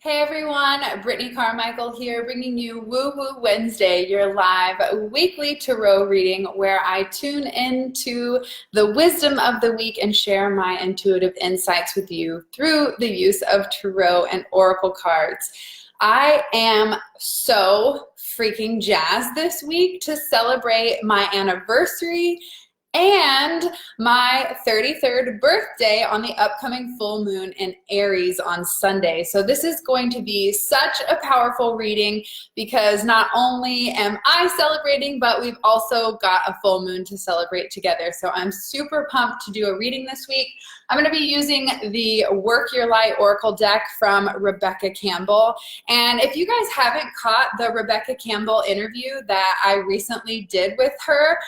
Hey everyone, Brittany Carmichael here, bringing you Woo Woo Wednesday, your live weekly tarot reading where I tune into the wisdom of the week and share my intuitive insights with you through the use of tarot and oracle cards. I am so freaking jazzed this week to celebrate my anniversary and my 33rd birthday on the upcoming full moon in Aries on Sunday. So this is going to be such a powerful reading because not only am I celebrating, but we've also got a full moon to celebrate together. So I'm super pumped to do a reading this week. I'm going to be using the Work Your Light Oracle deck from Rebecca Campbell. And if you guys haven't caught the Rebecca Campbell interview that I recently did with her,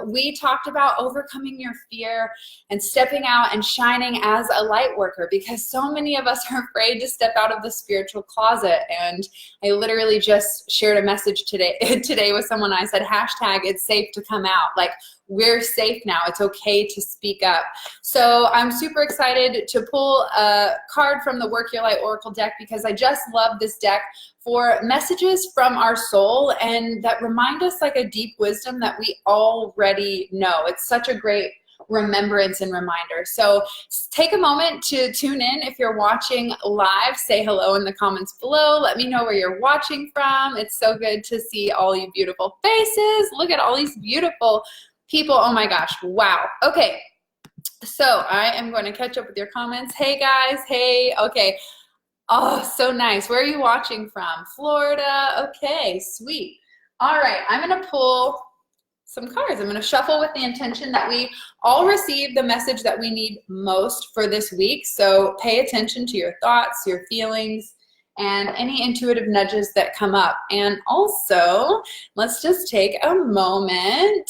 we talked about overcoming your fear and stepping out and shining as a light worker, because so many of us are afraid to step out of the spiritual closet. And I literally just shared a message today with someone. I said, hashtag it's safe to come out. Like, we're safe now. It's okay to speak up. So I'm super excited to pull a card from the Work Your Light Oracle deck because I just love this deck for messages from our soul and that remind us like a deep wisdom that we already know. It's such a great remembrance and reminder. So take a moment to tune in. If you're watching live, say hello in the comments below. Let me know where you're watching from. It's so good to see all you beautiful faces. Look at all these beautiful people. Oh my gosh. Wow. Okay. So I am going to catch up with your comments. Hey guys. Hey. Okay. Oh, so nice. Where are you watching from? Florida. Okay. Sweet. All right. I'm going to pull some cards. I'm going to shuffle with the intention that we all receive the message that we need most for this week. So pay attention to your thoughts, your feelings, and any intuitive nudges that come up. And also, let's just take a moment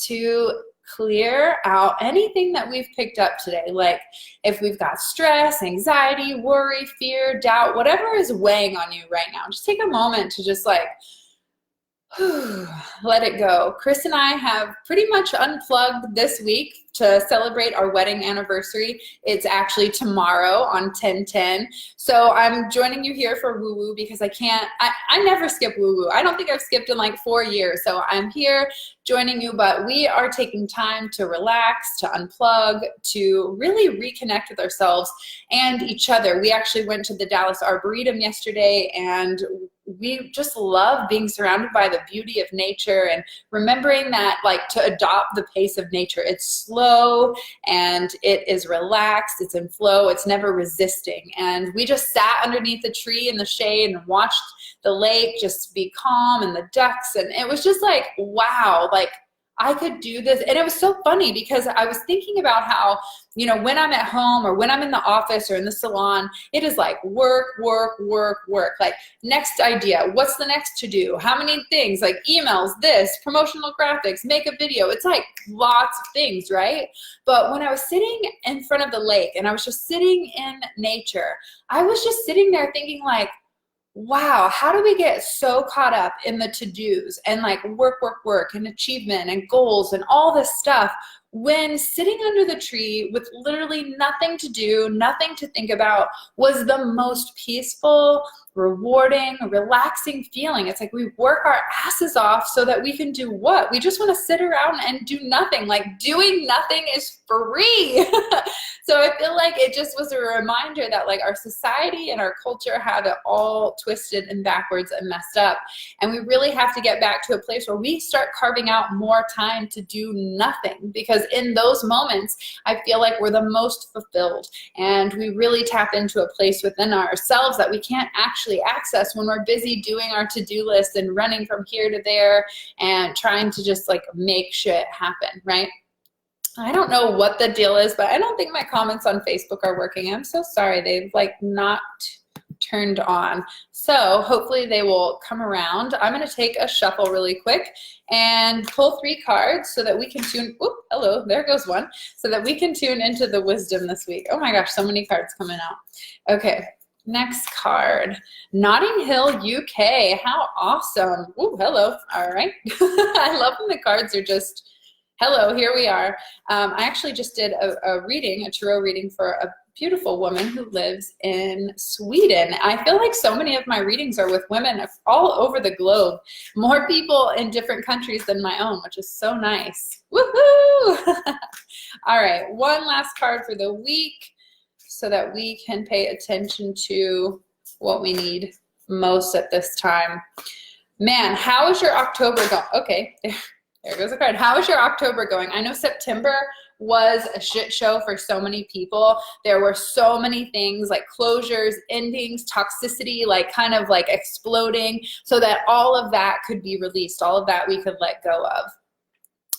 to clear out anything that we've picked up today. Like if we've got stress, anxiety, worry, fear, doubt, whatever is weighing on you right now, just take a moment to just like, let it go. Chris and I have pretty much unplugged this week to celebrate our wedding anniversary. It's actually tomorrow on 10/10. So I'm joining you here for woo woo because I never skip woo woo. I don't think I've skipped in like 4 years. So I'm here joining you, but we are taking time to relax, to unplug, to really reconnect with ourselves and each other. We actually went to the Dallas Arboretum yesterday, and we just love being surrounded by the beauty of nature and remembering that, like, to adopt the pace of nature. It's slow and it is relaxed, it's in flow, it's never resisting. And we just sat underneath the tree in the shade and watched the lake just be calm and the ducks, and it was just like, wow, like I could do this. And it was so funny because I was thinking about how, you know, when I'm at home or when I'm in the office or in the salon, it is like work, work, work, work. Like next idea, what's the next to do? How many things? Like emails, this, promotional graphics, make a video. It's like lots of things, right? But when I was sitting in front of the lake and I was just sitting in nature, I was just sitting there thinking like, wow, how do we get so caught up in the to-dos and like work, work, work and achievement and goals and all this stuff when sitting under the tree with literally nothing to do, nothing to think about was the most peaceful, rewarding, relaxing feeling. It's like we work our asses off so that we can do what? We just want to sit around and do nothing. Like doing nothing is free. So I feel like it just was a reminder that like our society and our culture have it all twisted and backwards and messed up. And we really have to get back to a place where we start carving out more time to do nothing, because in those moments, I feel like we're the most fulfilled and we really tap into a place within ourselves that we can't actually access when we're busy doing our to-do list and running from here to there and trying to just like make shit happen, right? I don't know what the deal is, but I don't think my comments on Facebook are working. I'm so sorry. They've like not turned on. So hopefully they will come around. I'm going to take a shuffle really quick and pull 3 cards so that we can tune, oop, hello, there goes one, so that we can tune into the wisdom this week. Oh my gosh, so many cards coming out. Okay. Next card, Notting Hill, UK. How awesome. Ooh, hello. All right. I love when the cards are just Hello, here we are. I actually just did a reading, a tarot reading for a beautiful woman who lives in Sweden. I feel like so many of my readings are with women all over the globe. More people in different countries than my own, which is so nice. Woohoo! All right, one last card for the week so that we can pay attention to what we need most at this time. Man, how is your October going? Okay, there goes the card. How is your October going? I know September was a shit show for so many people. There were so many things like closures, endings, toxicity, like kind of like exploding, so that all of that could be released, all of that we could let go of.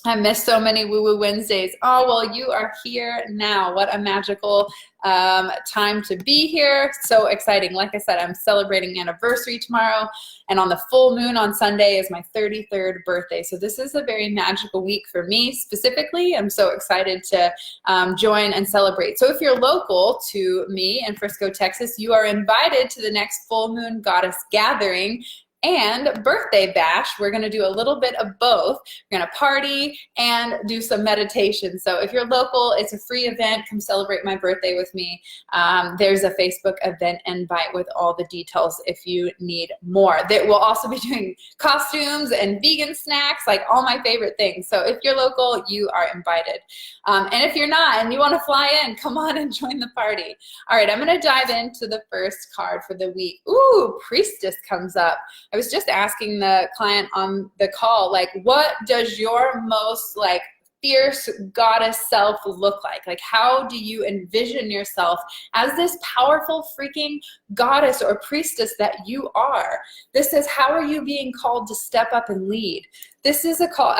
I missed so many Woo Woo Wednesdays. Oh, well, you are here now. What a magical time to be here. So exciting. Like I said, I'm celebrating anniversary tomorrow, and on the full moon on Sunday is my 33rd birthday. So this is a very magical week for me specifically. I'm so excited to join and celebrate. So if you're local to me in Frisco, Texas, you are invited to the next full moon goddess gathering and birthday bash. We're going to do a little bit of both. We're going to party and do some meditation. So if you're local, it's a free event. Come celebrate my birthday with me. There's a Facebook event invite with all the details if you need more. We'll also be doing costumes and vegan snacks, like all my favorite things. So if you're local, you are invited. And if you're not and you want to fly in, come on and join the party. All right, I'm going to dive into the first card for the week. Ooh, Priestess comes up. I was just asking the client on the call, like, what does your most like fierce goddess self look like? Like, how do you envision yourself as this powerful freaking goddess or priestess that you are? This is, how are you being called to step up and lead? This is a call.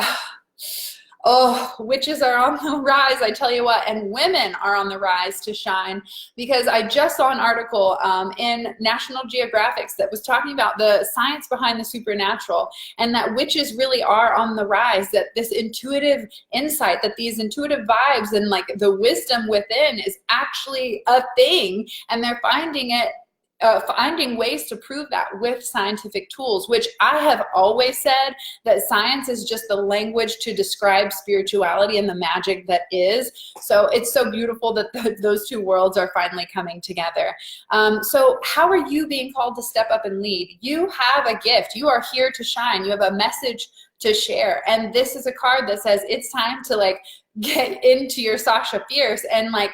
Oh, witches are on the rise, I tell you what, and women are on the rise to shine, because I just saw an article in National Geographic that was talking about the science behind the supernatural, and that witches really are on the rise, that this intuitive insight, that these intuitive vibes and like the wisdom within is actually a thing, and they're finding it. Finding ways to prove that with scientific tools, which I have always said that science is just the language to describe spirituality and the magic that is. So it's so beautiful that those two worlds are finally coming together. So how are you being called to step up and lead? You have a gift. You are here to shine. You have a message to share. And this is a card that says it's time to like get into your Sasha Fierce and like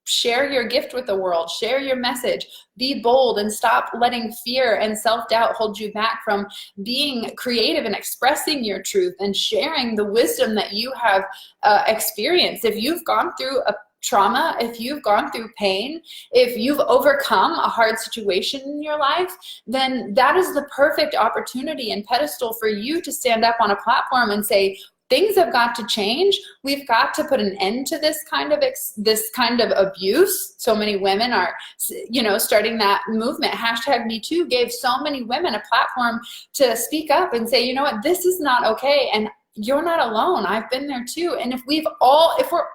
share your gift with the world, share your message, be bold, and stop letting fear and self-doubt hold you back from being creative and expressing your truth and sharing the wisdom that you have experienced. If you've gone through a trauma, if you've gone through pain, if you've overcome a hard situation in your life, then that is the perfect opportunity and pedestal for you to stand up on a platform and say, things have got to change. We've got to put an end to this kind of abuse. So many women are, starting that movement. #MeToo gave so many women a platform to speak up and say, you know what, this is not okay. And you're not alone. I've been there too. And if we're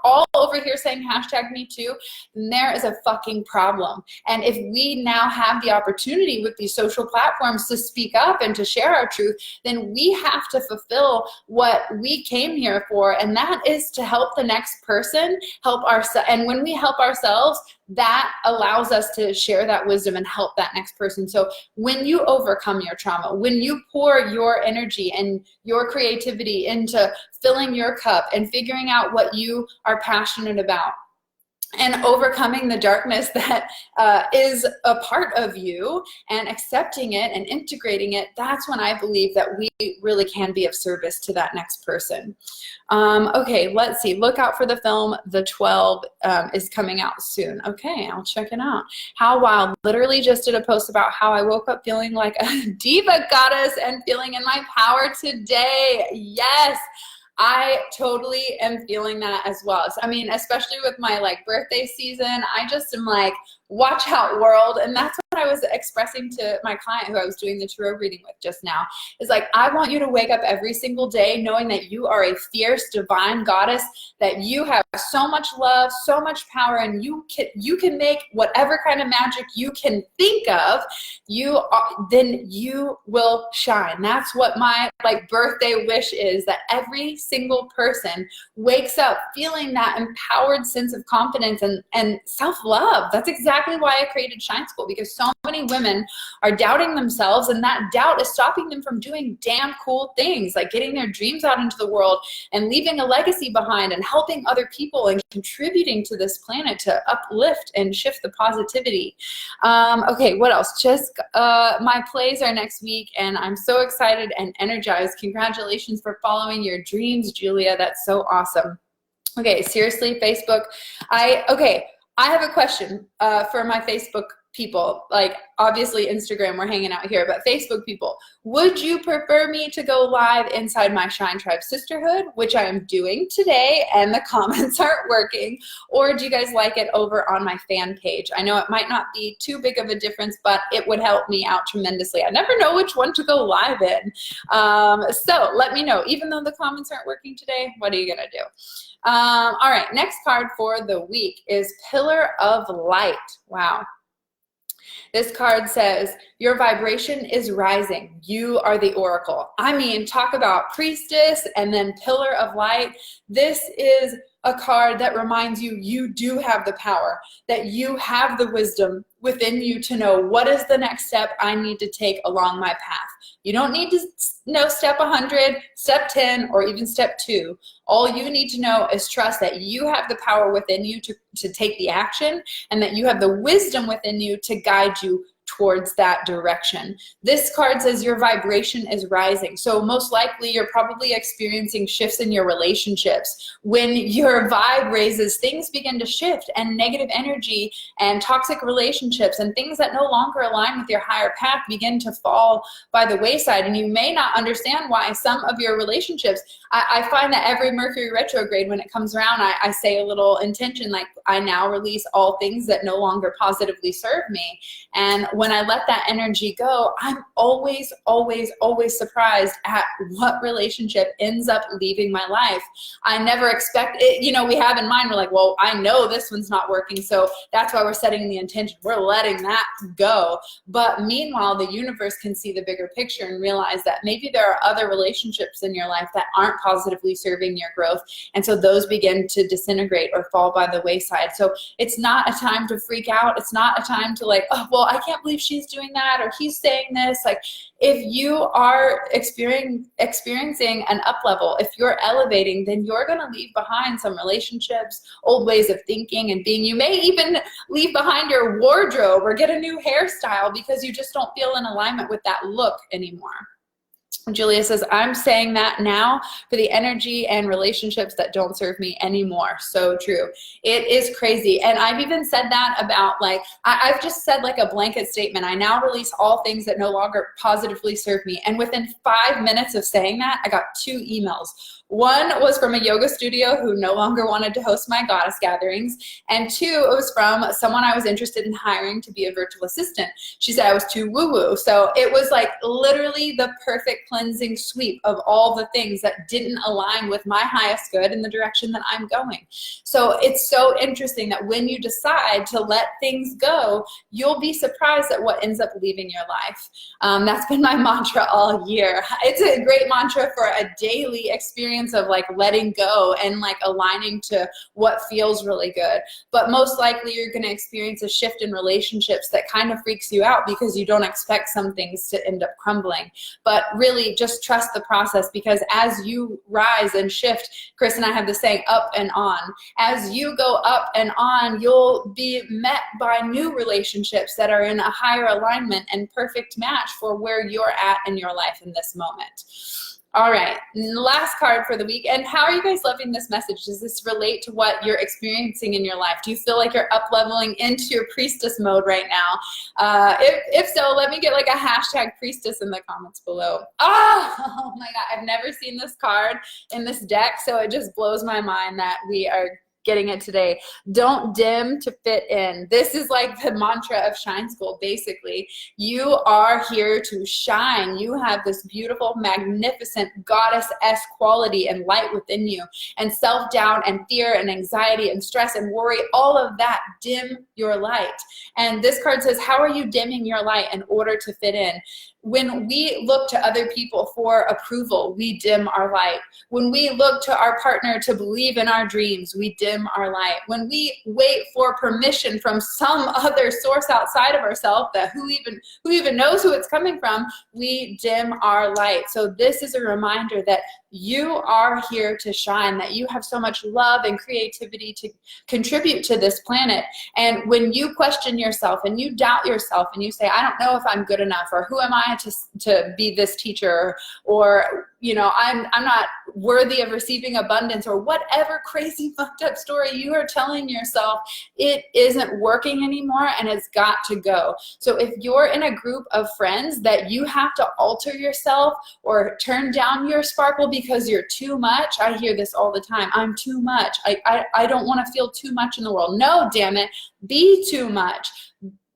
all over here saying #MeToo, then there is a fucking problem. And if we now have the opportunity with these social platforms to speak up and to share our truth, then we have to fulfill what we came here for. And that is to help the next person, help ourselves. And when we help ourselves, that allows us to share that wisdom and help that next person. So when you overcome your trauma, when you pour your energy and your creativity into filling your cup and figuring out what you are passionate about, and overcoming the darkness that is a part of you and accepting it and integrating it, that's when I believe that we really can be of service to that next person. Okay, let's see. Look out for the film. The 12 is coming out soon. Okay, I'll check it out. How wild. Literally just did a post about how I woke up feeling like a diva goddess and feeling in my power today. Yes. I totally am feeling that as well. So, I mean, especially with my like birthday season, I just am like, Watch out, world. And that's what I was expressing to my client who I was doing the tarot reading with just now, is like, I want you to wake up every single day knowing that you are a fierce divine goddess, that you have so much love, so much power, and you can make whatever kind of magic you can think of. Then you will shine. That's what my like birthday wish is, that every single person wakes up feeling that empowered sense of confidence and self-love. That's exactly why I created Shine School, because so many women are doubting themselves, and that doubt is stopping them from doing damn cool things, like getting their dreams out into the world and leaving a legacy behind and helping other people and contributing to this planet to uplift and shift the positivity. Okay, what else? Just my plays are next week, and I'm so excited and energized. Congratulations for following your dreams, Julia. That's so awesome. Okay, seriously, Facebook. I have a question for my Facebook people. Like, obviously Instagram, we're hanging out here, but Facebook people, would you prefer me to go live inside my Shine Tribe Sisterhood, which I am doing today, and the comments aren't working, or do you guys like it over on my fan page? I know it might not be too big of a difference, but it would help me out tremendously. I never know which one to go live in. So let me know. Even though the comments aren't working today, what are you gonna do? All right, next card for the week is Pillar of Light. Wow. This card says, your vibration is rising. You are the oracle. I mean, talk about priestess and then pillar of light. This is a card that reminds you, you do have the power, that you have the wisdom within you to know what is the next step I need to take along my path. You don't need to know step 100, step 10, or even step 2. All you need to know is trust that you have the power within you to take the action, and that you have the wisdom within you to guide you towards that direction. This card says your vibration is rising. So most likely you're probably experiencing shifts in your relationships. When your vibe raises, things begin to shift, and negative energy and toxic relationships and things that no longer align with your higher path begin to fall by the wayside. And you may not understand why some of your relationships, I find that every Mercury retrograde, when it comes around, I say a little intention, like, I now release all things that no longer positively serve me. And when I let that energy go, I'm always, always, always surprised at what relationship ends up leaving my life. I never expect it. You know, we have in mind, we're like, well, I know this one's not working, so that's why we're setting the intention. We're letting that go. But meanwhile, the universe can see the bigger picture and realize that maybe there are other relationships in your life that aren't positively serving your growth. And so those begin to disintegrate or fall by the wayside. So it's not a time to freak out. It's not a time to like, oh, well, I can't believe she's doing that, or he's saying this. Like, if you are experiencing an up level, if you're elevating, then you're going to leave behind some relationships, old ways of thinking and being. You may even leave behind your wardrobe or get a new hairstyle because you just don't feel in alignment with that look anymore. Julia says, I'm saying that now for the energy and relationships that don't serve me anymore. So true. It is crazy. And I've even said that about, like, I've just said like a blanket statement. I now release all things that no longer positively serve me. And within 5 minutes of saying that, I got 2 emails. One was from a yoga studio who no longer wanted to host my goddess gatherings. And 2, it was from someone I was interested in hiring to be a virtual assistant. She said I was too woo-woo. So it was like literally the perfect cleansing sweep of all the things that didn't align with my highest good in the direction that I'm going. So it's so interesting that when you decide to let things go, you'll be surprised at what ends up leaving your life. That's been my mantra all year. It's a great mantra for a daily experience of like letting go and like aligning to what feels really good. But most likely you're going to experience a shift in relationships that kind of freaks you out because you don't expect some things to end up crumbling. But really just trust the process, because as you rise and shift, Chris and I have the saying, up and on. As you go up and on, you'll be met by new relationships that are in a higher alignment and perfect match for where you're at in your life in this moment. All right, last card for the week. And how are you guys loving this message? Does this relate to what you're experiencing in your life? Do you feel like you're up leveling into your priestess mode right now? If so, let me get like a hashtag priestess in the comments below. Oh my God, I've never seen this card in this deck, so it just blows my mind that we are getting it today. Don't dim to fit in. This is like the mantra of Shine School, basically. You are here to shine. You have this beautiful, magnificent goddess-esque quality and light within you. And self-doubt and fear and anxiety and stress and worry, all of that dim your light. And this card says, how are you dimming your light in order to fit in? When we look to other people for approval, we dim our light. When we look to our partner to believe in our dreams, we dim our light. When we wait for permission from some other source outside of ourselves, that who even knows who it's coming from, we dim our light. So this is a reminder that you are here to shine, that you have so much love and creativity to contribute to this planet. And when you question yourself and you doubt yourself and you say, I don't know if I'm good enough, or who am I to be this teacher, or I'm not worthy of receiving abundance, or whatever crazy fucked up story you are telling yourself, it isn't working anymore and it's got to go. So if you're in a group of friends that you have to alter yourself or turn down your sparkle because you're too much, I hear this all the time, I'm too much, I don't want to feel too much in the world. No, damn it, be too much.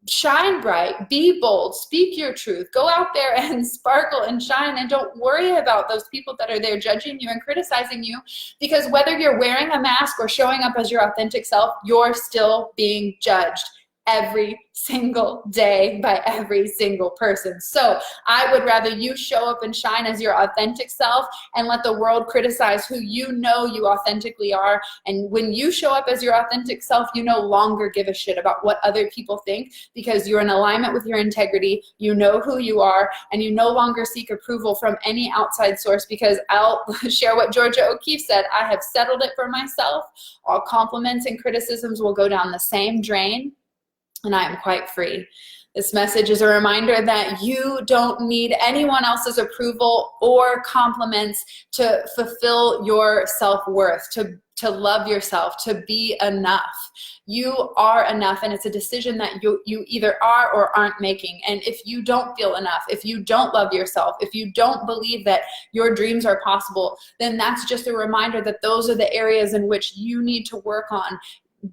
Shine bright, be bold, speak your truth, go out there and sparkle and shine, and don't worry about those people that are there judging you and criticizing you, because whether you're wearing a mask or showing up as your authentic self, you're still being judged every single day by every single person. So I would rather you show up and shine as your authentic self and let the world criticize who you know you authentically are. And when you show up as your authentic self, you no longer give a shit about what other people think, because you're in alignment with your integrity, you know who you are, and you no longer seek approval from any outside source, because I'll share what Georgia O'Keeffe said, I have settled it for myself. All compliments and criticisms will go down the same drain, and I am quite free. This message is a reminder that you don't need anyone else's approval or compliments to fulfill your self-worth, to love yourself, to be enough. You are enough, and it's a decision that you either are or aren't making. And if you don't feel enough, if you don't love yourself, if you don't believe that your dreams are possible, then that's just a reminder that those are the areas in which you need to work on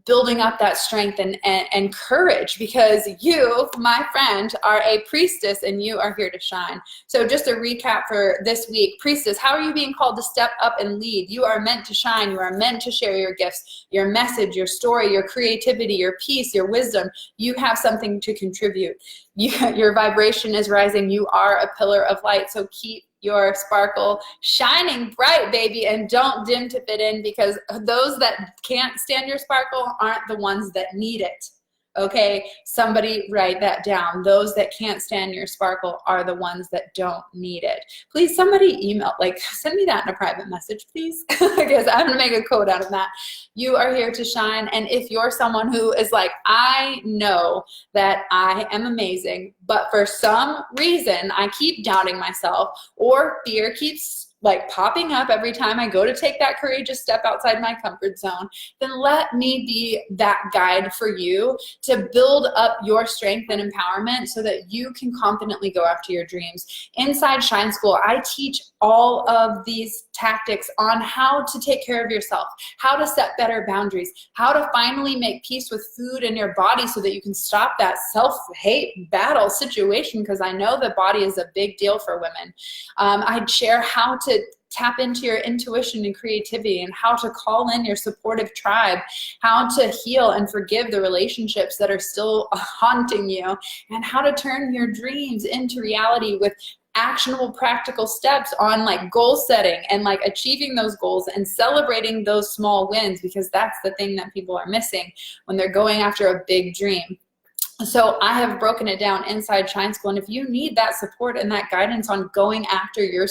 building up that strength and courage, because you, my friend, are a priestess and you are here to shine. So just a recap for this week. Priestess, how are you being called to step up and lead? You are meant to shine. You are meant to share your gifts, your message, your story, your creativity, your peace, your wisdom. You have something to contribute. Your vibration is rising. You are a pillar of light. So keep your sparkle shining bright, baby, and don't dim to fit in, because those that can't stand your sparkle aren't the ones that need it. Okay, somebody write that down. Those that can't stand your sparkle are the ones that don't need it. Please, somebody email, send me that in a private message, please, because I'm gonna make a code out of that. You are here to shine, and if you're someone who is like, I know that I am amazing, but for some reason I keep doubting myself, or fear keeps popping up every time I go to take that courageous step outside my comfort zone, then let me be that guide for you to build up your strength and empowerment so that you can confidently go after your dreams. Inside Shine School, I teach all of these tactics on how to take care of yourself, how to set better boundaries, how to finally make peace with food in your body so that you can stop that self-hate battle situation, because I know the body is a big deal for women. I'd share how to tap into your intuition and creativity, and how to call in your supportive tribe, how to heal and forgive the relationships that are still haunting you, and how to turn your dreams into reality with actionable practical steps on goal setting and achieving those goals and celebrating those small wins, because that's the thing that people are missing when they're going after a big dream. So I have broken it down inside Shine School, and if you need that support and that guidance on going after your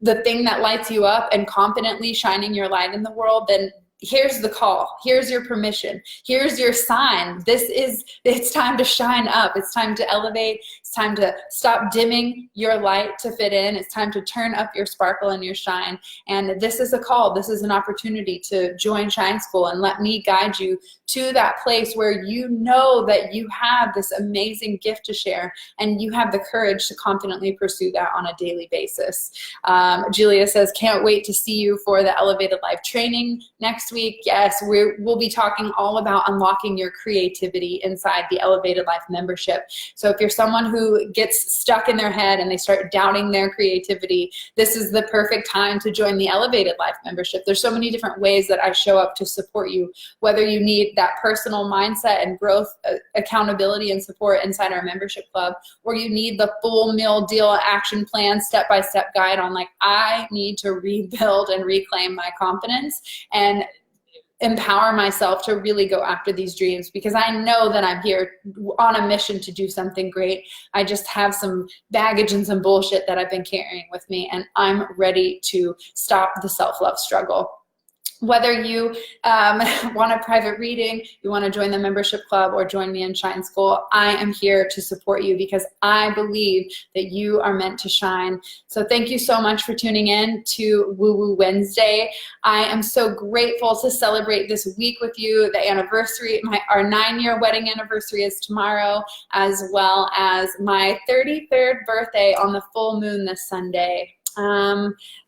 the thing that lights you up and confidently shining your light in the world, then here's the call. Here's your permission. Here's your sign. It's time to shine up. It's time to elevate. It's time to stop dimming your light to fit in. It's time to turn up your sparkle and your shine. And this is a call. This is an opportunity to join Shine School, and let me guide you to that place where you know that you have this amazing gift to share, and you have the courage to confidently pursue that on a daily basis. Julia says, can't wait to see you for the Elevated Life training next week. Yes, we'll be talking all about unlocking your creativity inside the Elevated Life membership. So if you're someone who gets stuck in their head and they start doubting their creativity, this is the perfect time to join the Elevated Life membership. There's so many different ways that I show up to support you, whether you need that personal mindset and growth, accountability and support inside our membership club, or you need the full meal deal action plan, step-by-step guide on like, I need to rebuild and reclaim my confidence and empower myself to really go after these dreams, because I know that I'm here on a mission to do something great. I just have some baggage and some bullshit that I've been carrying with me, and I'm ready to stop the self-love struggle. Whether you want a private reading, you want to join the membership club, or join me in Shine School, I am here to support you because I believe that you are meant to shine. So thank you so much for tuning in to Woo Woo Wednesday. I am so grateful to celebrate this week with you. The anniversary, our 9-year wedding anniversary is tomorrow, as well as my 33rd birthday on the full moon this Sunday.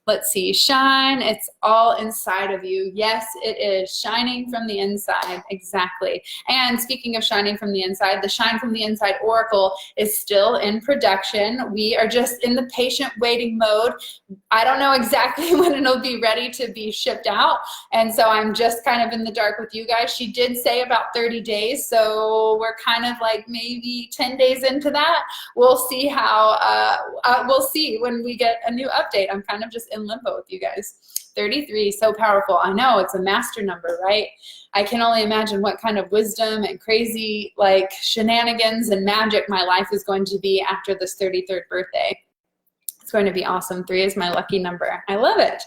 Let's see, shine, it's all inside of you. Yes, it is shining from the inside, exactly. And speaking of shining from the inside, the Shine from the Inside Oracle is still in production. We are just in the patient waiting mode. I don't know exactly when it'll be ready to be shipped out, and so I'm just kind of in the dark with you guys. She did say about 30 days, so we're kind of like maybe 10 days into that. We'll see how, we'll see when we get a new update. I'm kind of just in limbo with you guys. 33, so powerful. I know, it's a master number, right? I can only imagine what kind of wisdom and crazy like shenanigans and magic my life is going to be after this 33rd birthday. It's going to be awesome. 3 is my lucky number. I love it.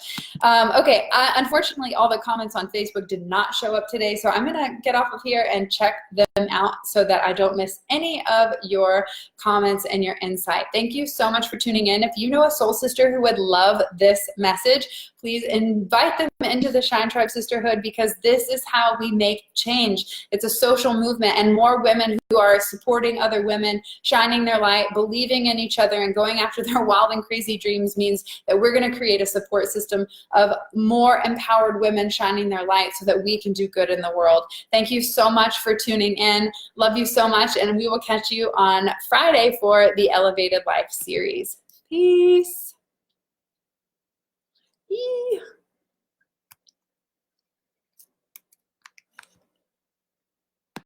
Okay, unfortunately, all the comments on Facebook did not show up today, so I'm going to get off of here and check them out so that I don't miss any of your comments and your insight. Thank you so much for tuning in. If you know a soul sister who would love this message, please invite them into the Shine Tribe Sisterhood, because this is how we make change. It's a social movement, and more women who are supporting other women, shining their light, believing in each other, and going after their wild and crazy dreams means that we're going to create a support system of more empowered women shining their light so that we can do good in the world. Thank you so much for tuning in. Love you so much, and we will catch you on Friday for the Elevated Life series. Peace.